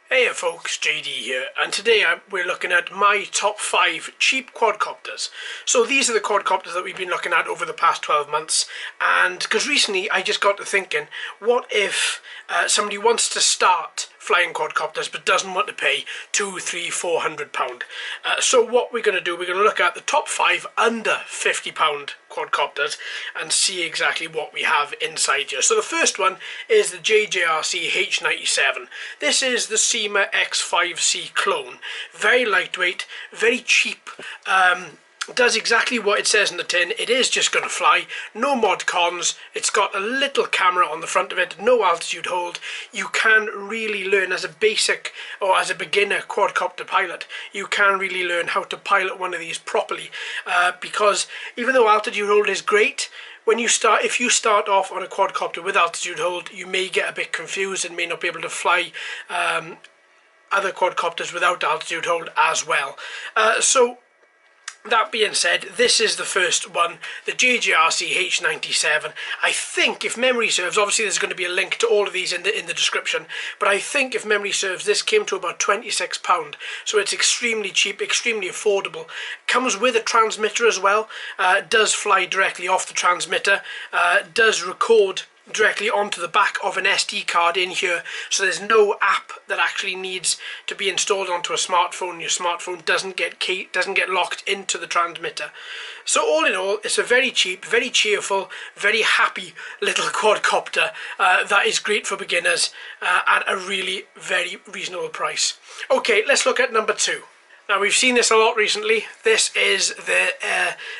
Hey folks, JD here, and today we're looking at my top 5 cheap quadcopters. So these are the quadcopters that we've been looking at over the past 12 months, and because recently I just got to thinking, what if somebody wants to start flying quadcopters but doesn't want to pay £200, £300, £400? So what we're going to do, we're going to look at the top 5 under £50 quadcopters and see exactly what we have inside here. So the first one is the JJRC H97. This is the Syma X5C clone. Very lightweight, very cheap, does exactly what it says in the tin. It is just going to fly, no mod cons. It's got a little camera on the front of it, no altitude hold. You can really learn as a basic or as a beginner quadcopter pilot, you can really learn how to pilot one of these properly, because even though altitude hold is great, when you start, if you start off on a quadcopter with altitude hold, you may get a bit confused and may not be able to fly other quadcopters without altitude hold as well. So that being said, this is the first one, the JJRC H97. I think, if memory serves, obviously there's going to be a link to all of these in the description, but I think if memory serves, this came to about £26, so it's extremely cheap, extremely affordable. Comes with a transmitter as well, does fly directly off the transmitter, does record directly onto the back of an SD card in here, so there's no app that actually needs to be installed onto a smartphone. Your smartphone doesn't get locked into the transmitter. So all in all, it's a very cheap, very cheerful, very happy little quadcopter that is great for beginners at a really very reasonable price. Okay, let's look at number 2. Now, we've seen this a lot recently. This is the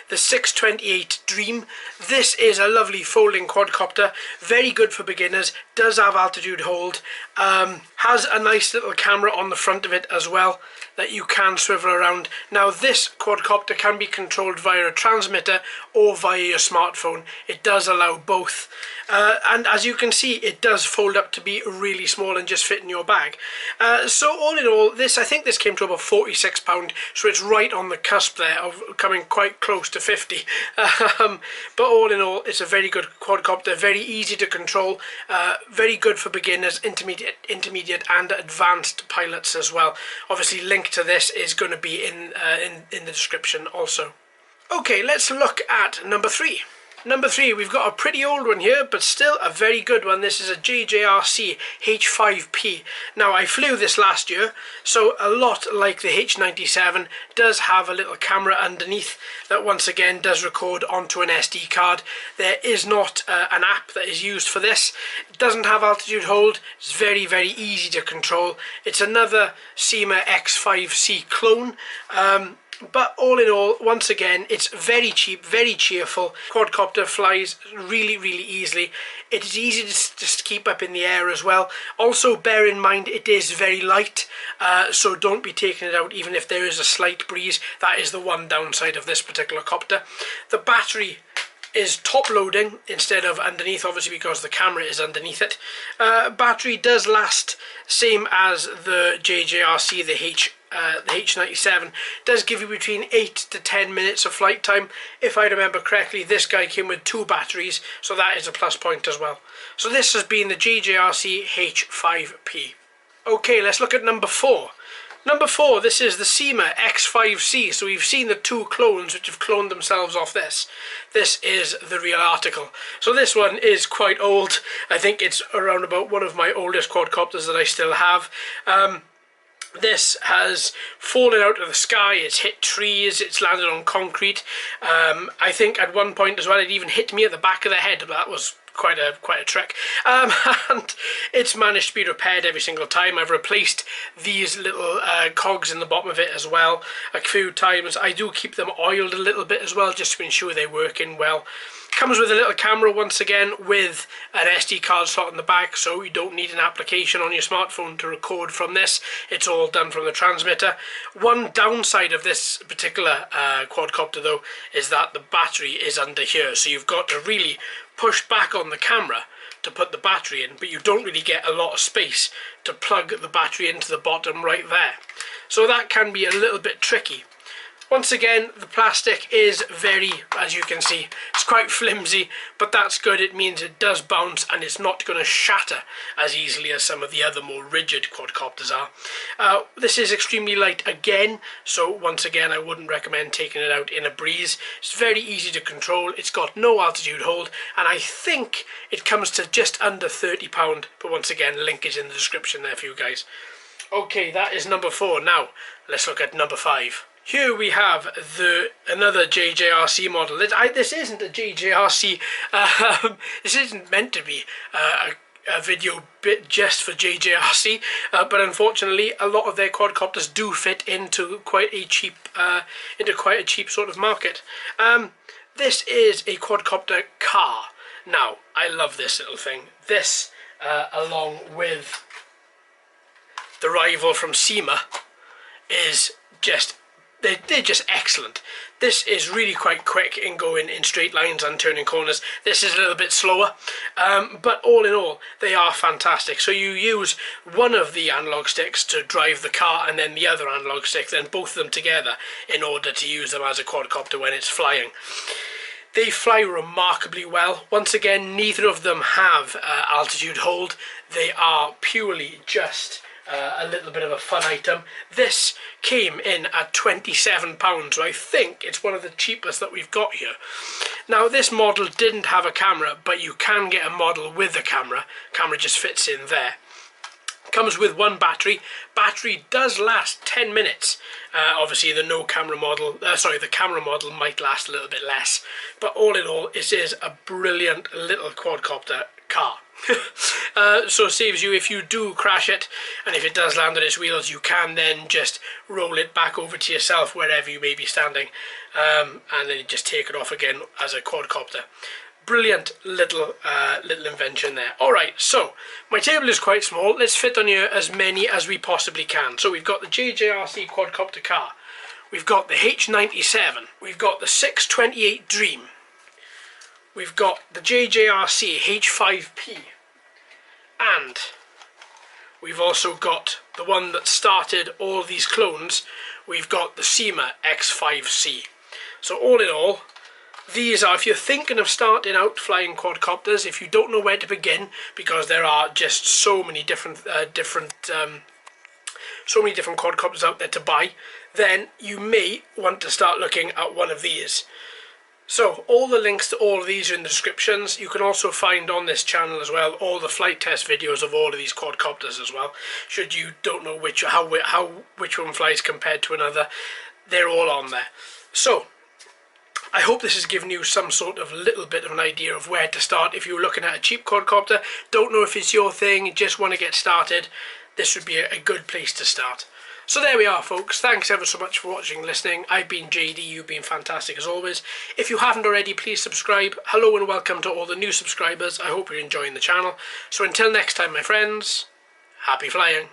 628 Dream. This is a lovely folding quadcopter, very good for beginners, does have altitude hold, has a nice little camera on the front of it as well that you can swivel around. Now, this quadcopter can be controlled via a transmitter or via your smartphone. It does allow both. And as you can see, it does fold up to be really small and just fit in your bag. So all in all, I think this came to about £46, so it's right on the cusp there of coming quite close to 50. But all in all, it's a very good quadcopter, very easy to control, very good for beginners, intermediate and advanced pilots as well. Obviously, link to this is going to be in the description also. Okay, let's look at number 3. Number 3, we've got a pretty old one here, but still a very good one. This is a JJRC H5P. Now, I flew this last year, so a lot like the H97, does have a little camera underneath that once again does record onto an SD card. There is not an app that is used for this. It doesn't have altitude hold. It's very, very easy to control. It's another Syma X5C clone. But all in all, once again, it's very cheap, very cheerful. Quadcopter flies really, really easily. It is easy to just keep up in the air as well. Also, bear in mind, it is very light, so don't be taking it out even if there is a slight breeze. That is the one downside of this particular copter. The battery is top loading instead of underneath, obviously because the camera is underneath it. Battery does last same as the JJRC, the H97, does give you between 8 to 10 minutes of flight time. If I remember correctly, this guy came with 2 batteries, so that is a plus point as well. So this has been the JJRC H5P. Okay, let's look at number 4. Number 4, this is the Syma X5C. So we've seen the 2 clones which have cloned themselves off this. This is the real article. So this one is quite old. I think it's around about one of my oldest quadcopters that I still have. This has fallen out of the sky, it's hit trees, it's landed on concrete. I think at one point as well it even hit me at the back of the head, but that was quite a trick. And it's managed to be repaired every single time. I've replaced these little cogs in the bottom of it as well a few times. I do keep them oiled a little bit as well, just to ensure they're working well. Comes with a little camera once again with an SD card slot in the back, so you don't need an application on your smartphone to record from this. It's all done from the transmitter. One downside of this particular quadcopter though is that the battery is under here, so you've got to really push back on the camera to put the battery in, but you don't really get a lot of space to plug the battery into the bottom right there. So that can be a little bit tricky. Once again, the plastic is very, as you can see, it's quite flimsy, but that's good. It means it does bounce and it's not going to shatter as easily as some of the other more rigid quadcopters are. This is extremely light again, so once again I wouldn't recommend taking it out in a breeze. It's very easy to control, it's got no altitude hold, and I think it comes to just under £30, but once again, link is in the description there for you guys. Okay, that is number 4. Now, let's look at number 5. Here we have another JJRC model. This isn't a JJRC, this isn't meant to be a video bit just for JJRC, but unfortunately a lot of their quadcopters do fit into quite a cheap sort of market. This is a quadcopter car. Now, I love this little thing. This, along with the rival from Syma, is just... They're just excellent. This is really quite quick in going in straight lines and turning corners. This is a little bit slower, but all in all, they are fantastic. So you use one of the analog sticks to drive the car and then the other analog stick, then both of them together in order to use them as a quadcopter when it's flying. They fly remarkably well. Once again, neither of them have altitude hold. They are purely just... a little bit of a fun item. This came in at £27, so I think it's one of the cheapest that we've got here. Now, this model didn't have a camera, but you can get a model with a camera. Camera just fits in there. Comes with one battery. Battery does last 10 minutes. Obviously the camera model might last a little bit less, but all in all, it is a brilliant little quadcopter car. So it saves you if you do crash it, and if it does land on its wheels, you can then just roll it back over to yourself wherever you may be standing, and then you just take it off again as a quadcopter. Brilliant little invention there. Alright, so my table is quite small. Let's fit on here as many as we possibly can. So we've got the JJRC quadcopter car, we've got the H97, we've got the 628 Dream, we've got the JJRC H5P, and we've also got the one that started all these clones. We've got the Syma X5C. So all in all, these are, if you're thinking of starting out flying quadcopters, if you don't know where to begin, because there are just so many different quadcopters out there to buy, then you may want to start looking at one of these. So all the links to all of these are in the descriptions. You can also find on this channel as well all the flight test videos of all of these quadcopters as well. Should you don't know which one flies compared to another, they're all on there. So I hope this has given you some sort of little bit of an idea of where to start if you're looking at a cheap quadcopter, don't know if it's your thing, just want to get started. This would be a good place to start. So there we are, folks. Thanks ever so much for watching and listening. I've been JD, you've been fantastic as always. If you haven't already, please subscribe. Hello and welcome to all the new subscribers. I hope you're enjoying the channel. So until next time, my friends, happy flying.